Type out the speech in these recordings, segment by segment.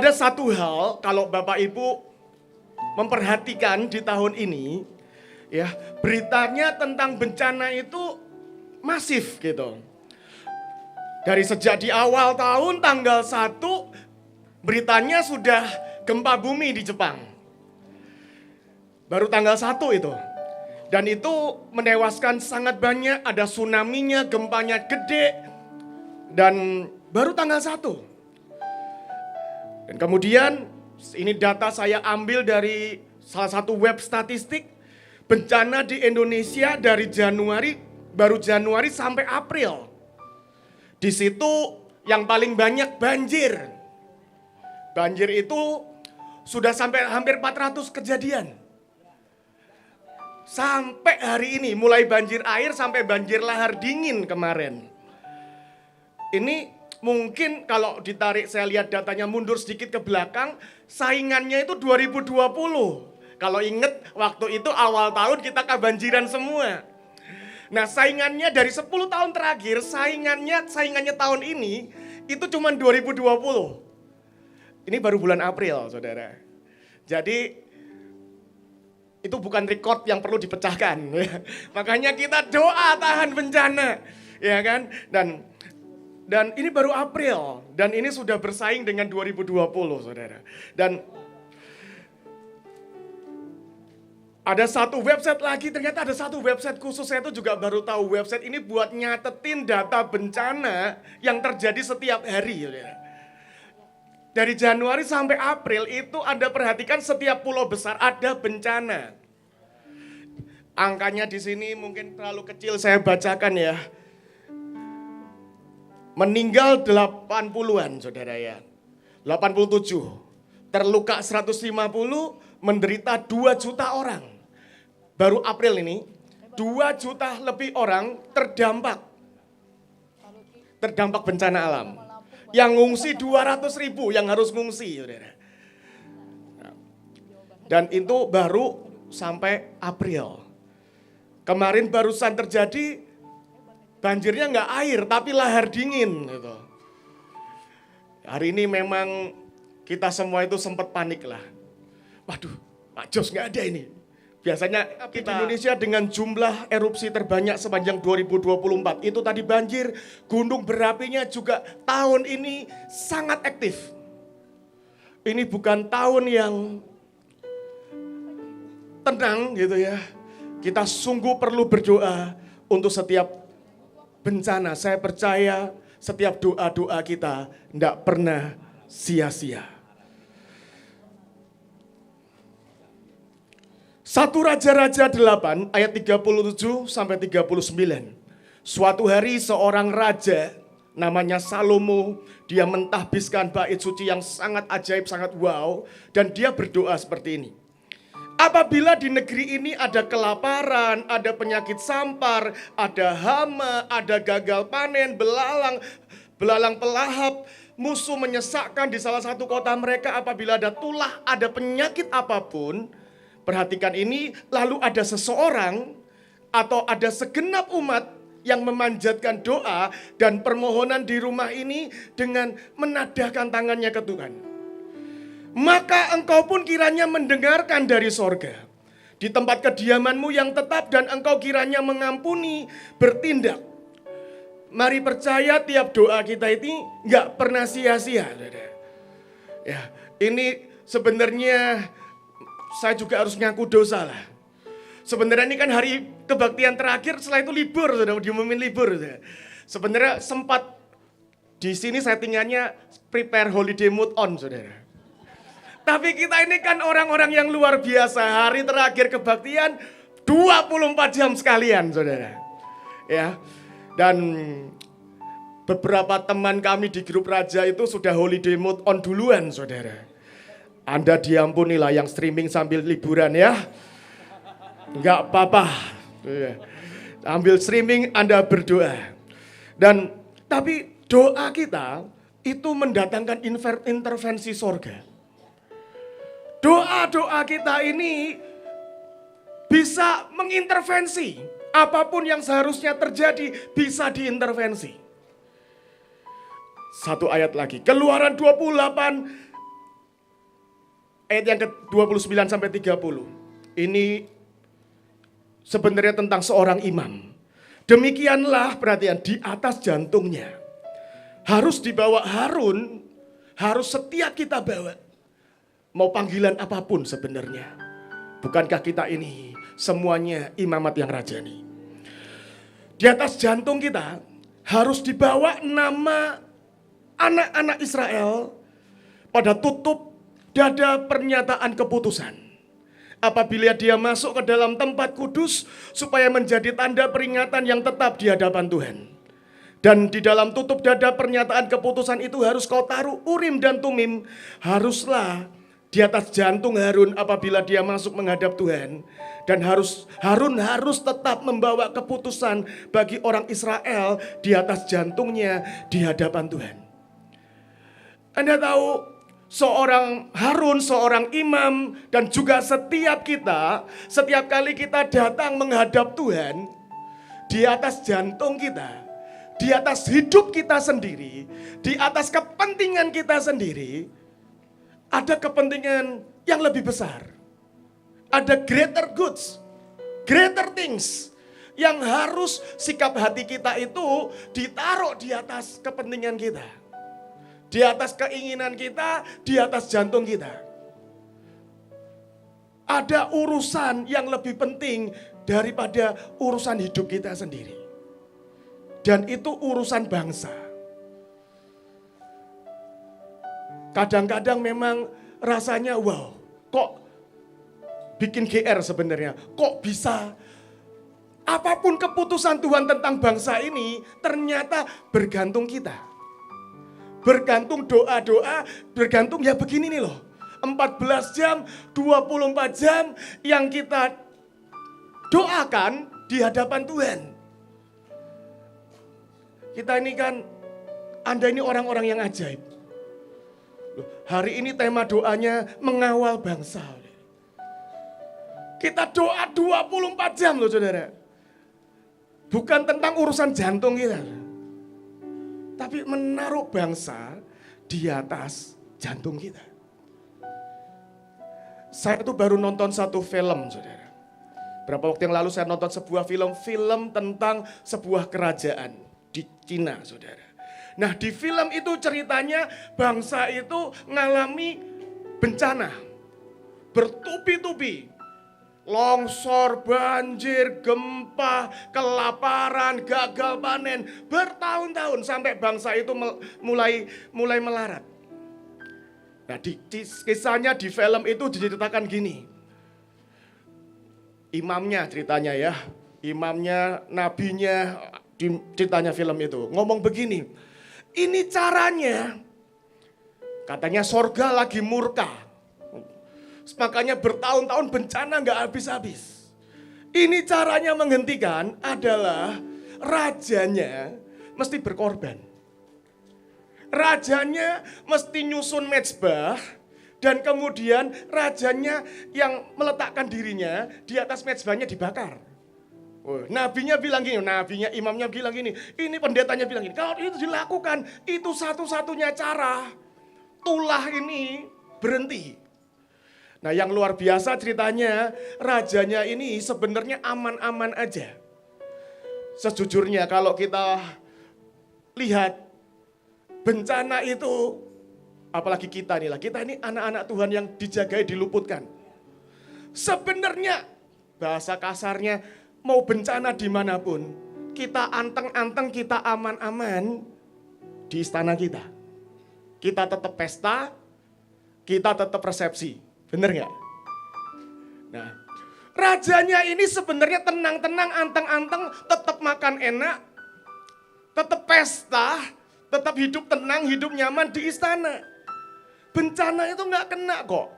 Ada satu hal kalau Bapak Ibu memperhatikan di tahun ini, ya, beritanya tentang bencana itu masif gitu. Dari sejak di awal tahun tanggal 1 beritanya sudah gempa bumi di Jepang. Baru tanggal 1 itu. Dan itu menewaskan sangat banyak, ada tsunami-nya, gempanya gede. Dan baru tanggal 1. Dan kemudian ini data saya ambil dari salah satu web statistik. Bencana di Indonesia dari baru Januari sampai April. Di situ yang paling banyak banjir. Banjir itu sudah sampai hampir 400 kejadian. Sampai hari ini, mulai banjir air sampai banjir lahar dingin kemarin. Ini mungkin kalau ditarik, saya lihat datanya mundur sedikit ke belakang, saingannya itu 2020. Kalau inget waktu itu awal tahun kita kebanjiran semua. Nah saingannya dari 10 tahun terakhir, saingannya tahun ini itu cuma 2020. Ini baru bulan April, saudara. Jadi itu bukan rekor yang perlu dipecahkan. Makanya kita doa tahan bencana, ya kan? Dan ini baru April, dan ini sudah bersaing dengan 2020, saudara. Dan ada satu website lagi, ternyata ada satu website khusus, saya itu juga baru tahu website ini buat nyatetin data bencana yang terjadi setiap hari. Dari Januari sampai April itu Anda perhatikan setiap pulau besar ada bencana. Angkanya di sini mungkin terlalu kecil, saya bacakan ya. Meninggal 80-an saudara ya, 87, terluka 150, menderita 2 juta orang. Baru April ini 2 juta lebih orang terdampak bencana alam. Yang ngungsi 200.000 yang harus ngungsi, saudara. Dan itu baru sampai April. Kemarin barusan terjadi banjirnya nggak air tapi lahar dingin gitu. Hari ini memang kita semua itu sempat panik lah. Waduh, Pak Jos nggak ada ini. Biasanya kita di Indonesia dengan jumlah erupsi terbanyak sepanjang 2024. Itu tadi banjir, gunung berapinya juga tahun ini sangat aktif. Ini bukan tahun yang tenang gitu ya. Kita sungguh perlu berdoa untuk setiap bencana. Saya percaya setiap doa-doa kita tidak pernah sia-sia. 1 Raja-Raja 8 ayat 37 sampai 39. Suatu hari seorang raja namanya Salomo, dia mentahbiskan bait suci yang sangat ajaib, sangat wow, dan dia berdoa seperti ini. Apabila di negeri ini ada kelaparan, ada penyakit sampar, ada hama, ada gagal panen, belalang pelahap, musuh menyesakkan di salah satu kota mereka, apabila ada tulah, ada penyakit apapun, perhatikan ini, lalu ada seseorang atau ada segenap umat yang memanjatkan doa dan permohonan di rumah ini dengan menadahkan tangannya ke Tuhan. Maka engkau pun kiranya mendengarkan dari sorga, di tempat kediamanmu yang tetap, dan engkau kiranya mengampuni, bertindak. Mari percaya tiap doa kita ini gak pernah sia-sia. Ya, ini sebenarnya saya juga harus ngaku dosa lah. Sebenarnya ini kan hari kebaktian terakhir, setelah itu libur, sudah diumumin libur. Sebenarnya sempat di sini settingannya prepare holiday mood on, saudara. Tapi kita ini kan orang-orang yang luar biasa, hari terakhir kebaktian 24 jam sekalian, saudara. Ya, dan beberapa teman kami di grup Raja itu sudah holiday mood on duluan, saudara. Anda diampunilah yang streaming sambil liburan ya. Enggak apa-apa. Ambil streaming, Anda berdoa. Dan tapi doa kita itu mendatangkan intervensi sorga. Doa-doa kita ini bisa mengintervensi. Apapun yang seharusnya terjadi bisa diintervensi. Satu ayat lagi. Keluaran 28 ayat yang ke-29 sampai 30. Ini sebenarnya tentang seorang imam. Demikianlah perhatian di atas jantungnya. Harus dibawa Harun, harus setiap kita bawa. Mau panggilan apapun sebenarnya. Bukankah kita ini semuanya imamat yang rajani? Di atas jantung kita harus dibawa nama anak-anak Israel pada tutup dada pernyataan keputusan. Apabila dia masuk ke dalam tempat kudus supaya menjadi tanda peringatan yang tetap di hadapan Tuhan. Dan di dalam tutup dada pernyataan keputusan itu harus kau taruh Urim dan Tumim. Haruslah di atas jantung Harun apabila dia masuk menghadap Tuhan. Dan Harun harus tetap membawa keputusan bagi orang Israel di atas jantungnya di hadapan Tuhan. Anda tahu, seorang Harun, seorang imam, dan juga setiap kita, setiap kali kita datang menghadap Tuhan, di atas jantung kita, di atas hidup kita sendiri, di atas kepentingan kita sendiri, ada kepentingan yang lebih besar. Ada greater goods, greater things, yang harus sikap hati kita itu ditaruh di atas kepentingan kita. Di atas keinginan kita, di atas jantung kita. Ada urusan yang lebih penting daripada urusan hidup kita sendiri. Dan itu urusan bangsa. Kadang-kadang memang rasanya wow, kok bikin GR sebenarnya. Kok bisa apapun keputusan Tuhan tentang bangsa ini ternyata bergantung kita. Bergantung doa-doa, bergantung ya begini nih loh. 14 jam, 24 jam yang kita doakan di hadapan Tuhan. Kita ini kan, Anda ini orang-orang yang ajaib. Hari ini tema doanya mengawal bangsa. Kita doa 24 jam loh saudara. Bukan tentang urusan jantung kita. Tapi menaruh bangsa di atas jantung kita. Saya itu baru nonton satu film, saudara. Berapa waktu yang lalu saya nonton sebuah film tentang sebuah kerajaan di Cina, saudara. Nah, di film itu ceritanya bangsa itu mengalami bencana. Bertubi-tubi. Longsor, banjir, gempa, kelaparan, gagal panen, bertahun-tahun sampai bangsa itu mulai melarat. Nah, kisahnya di film itu diceritakan gini. Imamnya ceritanya ya, imamnya, nabinya, ceritanya film itu ngomong begini. Ini caranya, katanya sorga lagi murka. Makanya bertahun-tahun bencana gak habis-habis. Ini caranya menghentikan adalah rajanya mesti berkorban. Rajanya mesti nyusun mezbah dan kemudian rajanya yang meletakkan dirinya di atas mezbahnya dibakar. Nabinya bilang gini, imamnya bilang gini, ini pendetanya bilang gini, kalau itu dilakukan itu satu-satunya cara tulah ini berhenti. Nah, yang luar biasa ceritanya, rajanya ini sebenarnya aman-aman aja. Sejujurnya kalau kita lihat bencana itu, apalagi kita ini anak-anak Tuhan yang dijagai, diluputkan. Sebenarnya bahasa kasarnya mau bencana dimanapun, kita anteng-anteng, kita aman-aman di istana kita. Kita tetap pesta, kita tetap resepsi. Bener gak? Nah, rajanya ini sebenarnya tenang-tenang, anteng-anteng, tetap makan enak, tetap pesta, tetap hidup tenang, hidup nyaman di istana. Bencana itu gak kena kok.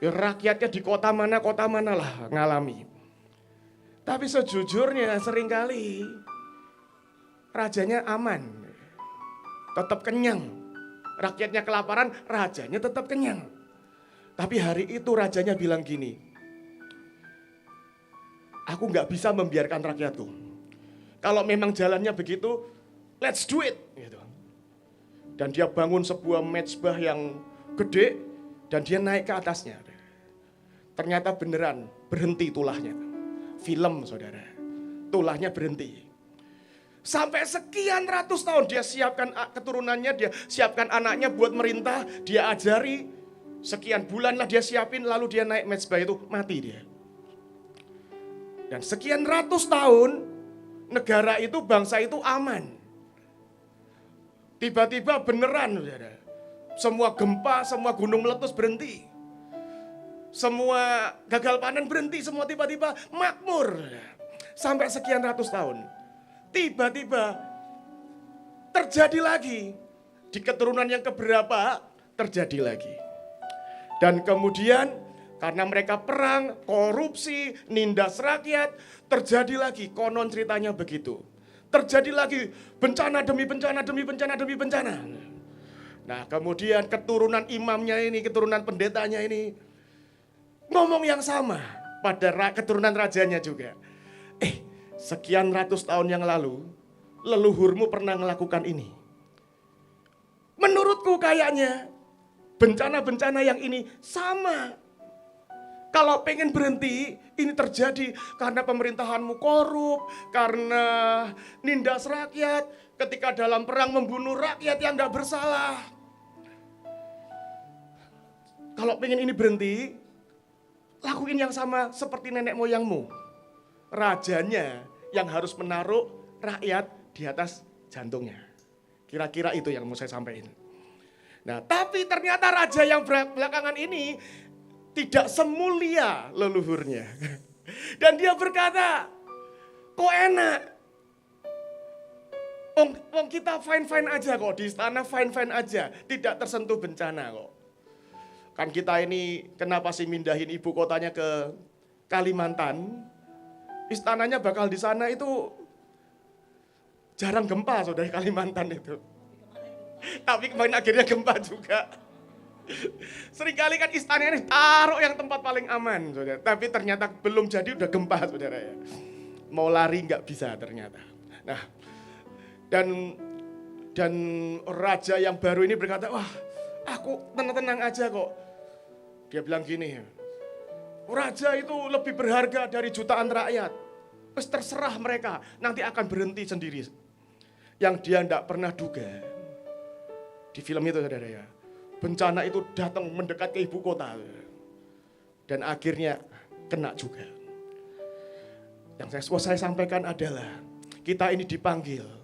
Ya, rakyatnya di kota mana lah ngalami. Tapi sejujurnya seringkali rajanya aman, tetap kenyang. Rakyatnya kelaparan, rajanya tetap kenyang. Tapi hari itu rajanya bilang gini, aku gak bisa membiarkan rakyatku. Kalau memang jalannya begitu, let's do it. Gitu. Dan dia bangun sebuah mezbah yang gede dan dia naik ke atasnya. Ternyata beneran berhenti tulahnya. Film saudara, tulahnya berhenti. Sampai sekian ratus tahun dia siapkan keturunannya, dia siapkan anaknya buat merintah, dia ajari. Sekian bulan lah dia siapin, lalu dia naik mezbah itu, mati dia. Dan sekian ratus tahun, negara itu, bangsa itu aman. Tiba-tiba beneran, saudara. Semua gempa, semua gunung meletus berhenti. Semua gagal panen berhenti, semua tiba-tiba makmur. Sampai sekian ratus tahun. Tiba-tiba terjadi lagi. Di keturunan yang keberapa terjadi lagi. Dan kemudian karena mereka perang, korupsi, nindas rakyat, terjadi lagi, konon ceritanya begitu. Terjadi lagi bencana demi bencana, demi bencana, demi bencana. Nah kemudian keturunan imamnya ini, keturunan pendetanya ini, ngomong yang sama pada keturunan rajanya juga. Sekian ratus tahun yang lalu, leluhurmu pernah melakukan ini. Menurutku kayaknya, bencana-bencana yang ini sama. Kalau pengen berhenti, ini terjadi karena pemerintahanmu korup, karena nindas rakyat, ketika dalam perang membunuh rakyat yang tidak bersalah. Kalau pengen ini berhenti, lakuin yang sama seperti nenek moyangmu. Rajanya yang harus menaruh rakyat di atas jantungnya. Kira-kira itu yang mau saya sampaikan. Nah, tapi ternyata raja yang belakangan ini tidak semulia leluhurnya. Dan dia berkata, kok enak? Kita fine-fine aja kok, di istana fine-fine aja, tidak tersentuh bencana kok. Kan kita ini kenapa sih mindahin ibu kotanya ke Kalimantan? Istananya bakal di sana itu jarang gempa, saudara, Kalimantan itu. Tapi kemarin akhirnya gempa juga. Seringkali kan istana ini taruh yang tempat paling aman, saudara. Tapi ternyata belum jadi udah gempa, saudara ya. Mau lari nggak bisa ternyata. Nah, dan raja yang baru ini berkata, wah, aku tenang-tenang aja kok. Dia bilang gini, raja itu lebih berharga dari jutaan rakyat. Terus terserah mereka, nanti akan berhenti sendiri. Yang dia tidak pernah duga. Di film itu saudara ya. Bencana itu datang mendekat ke ibu kota. Dan akhirnya kena juga. Yang saya sampaikan adalah, kita ini dipanggil.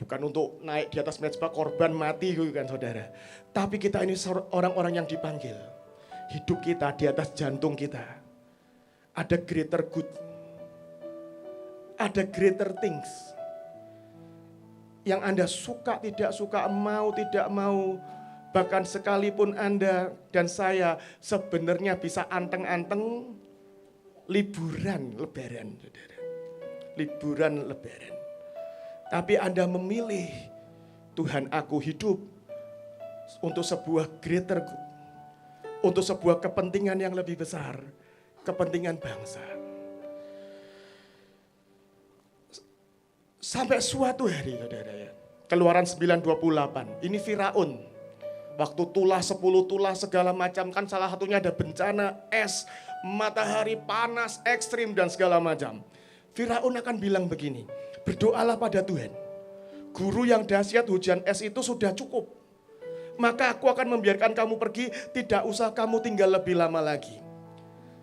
Bukan untuk naik di atas mezbah korban mati gitu kan saudara. Tapi kita ini orang-orang yang dipanggil. Hidup kita di atas jantung kita. Ada greater good. Ada greater things. Yang Anda suka, tidak suka, mau, tidak mau. Bahkan sekalipun Anda dan saya sebenarnya bisa anteng-anteng liburan lebaran. Saudara. Liburan lebaran. Tapi Anda memilih, Tuhan aku hidup untuk sebuah greater good. Untuk sebuah kepentingan yang lebih besar. Kepentingan bangsa. Sampai suatu hari, saudara ya. Keluaran 9:28. Ini Firaun. Waktu tulah 10 tulah segala macam. Kan salah satunya ada bencana, es, matahari panas, ekstrim dan segala macam. Firaun akan bilang begini. Berdoalah pada Tuhan. Guru yang dahsyat hujan es itu sudah cukup. Maka aku akan membiarkan kamu pergi. Tidak usah kamu tinggal lebih lama lagi.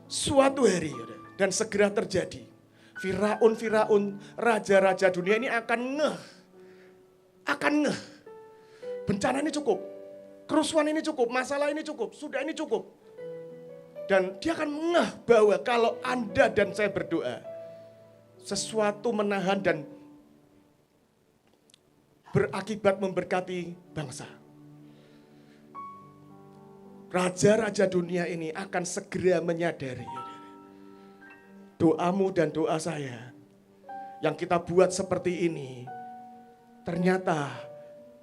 Suatu hari dan segera terjadi. Firaun, raja-raja dunia ini akan ngeh. Bencana ini cukup. Kerusuhan ini cukup, masalah ini cukup, sudah ini cukup. Dan dia akan ngeh bahwa kalau Anda dan saya berdoa, sesuatu menahan dan berakibat memberkati bangsa. Raja-raja dunia ini akan segera menyadari. Doamu dan doa saya yang kita buat seperti ini ternyata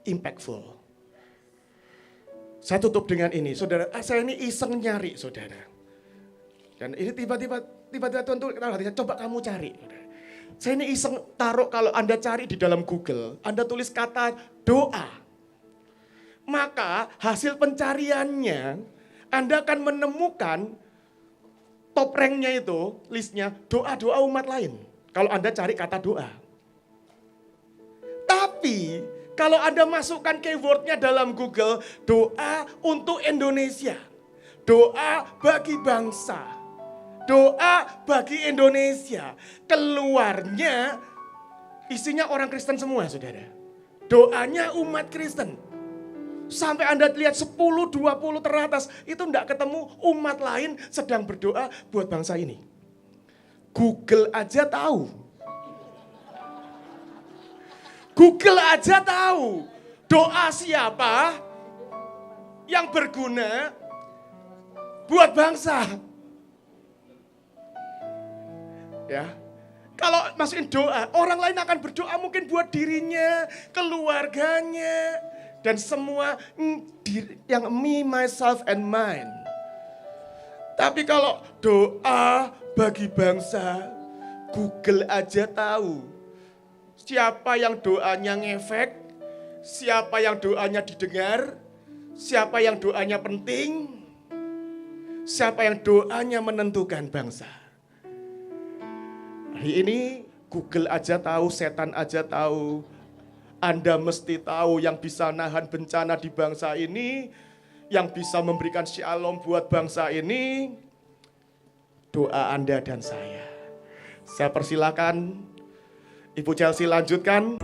impactful. Saya tutup dengan ini, saudara. Saya ini iseng nyari, saudara. Dan ini tiba-tiba Tuhan tuh coba kamu cari. Saya ini iseng taruh, kalau Anda cari di dalam Google, Anda tulis kata doa. Maka hasil pencariannya Anda akan menemukan top ranknya itu, listnya doa-doa umat lain. Kalau Anda cari kata doa. Tapi kalau Anda masukkan keywordnya dalam Google, doa untuk Indonesia, doa bagi bangsa, doa bagi Indonesia, keluarnya isinya orang Kristen semua, saudara. Doanya umat Kristen. Sampai Anda lihat 10-20 teratas, itu tidak ketemu umat lain sedang berdoa buat bangsa ini. Google aja tahu. Google aja tahu doa siapa yang berguna buat bangsa. Ya. Kalau masukin doa, orang lain akan berdoa mungkin buat dirinya, keluarganya, dan semua yang me, myself, and mine. Tapi kalau doa bagi bangsa, Google aja tahu siapa yang doanya ngefek, siapa yang doanya didengar, siapa yang doanya penting, siapa yang doanya menentukan bangsa. Hari ini Google aja tahu, setan aja tahu. Anda mesti tahu yang bisa nahan bencana di bangsa ini, yang bisa memberikan shalom buat bangsa ini, doa Anda dan saya. Saya persilakan Ibu Chelsea lanjutkan.